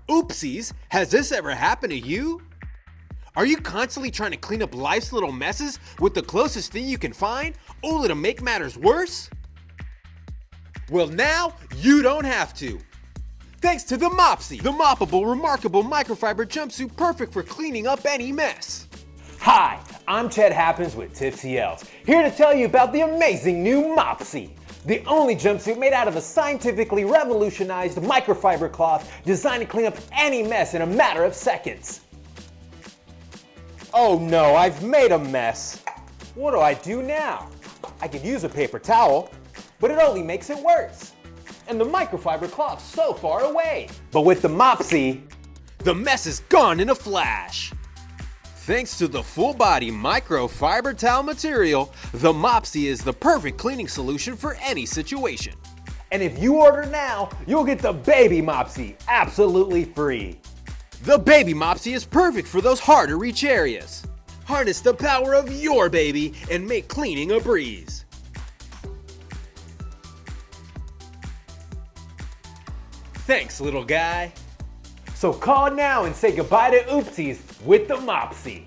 Oopsies, has this ever happened to you? Are you constantly trying to clean up life's little messes with the closest thing you can find, only to make matters worse? Well, now you don't have to. Thanks to the Mopsie, the moppable, remarkable microfiber jumpsuit perfect for cleaning up any mess. Hi, I'm Chet Happens with Tipsy Elves, here to tell you about the amazing new Mopsie, the only jumpsuit made out of a scientifically revolutionized microfiber cloth designed to clean up any mess in a matter of seconds. Oh no, I've made a mess. What do I do now? I could use a paper towel, but it only makes it worse. And the microfiber cloth's so far away. But with the Mopsie, the mess is gone in a flash. Thanks to the full-body microfiber towel material, the Mopsie is the perfect cleaning solution for any situation. And if you order now, you'll get the Baby Mopsie absolutely free. The Baby Mopsie is perfect for those hard-to-reach areas. Harness the power of your baby and make cleaning a breeze. Thanks, little guy. So call now and say goodbye to oopsies with the Mopsie.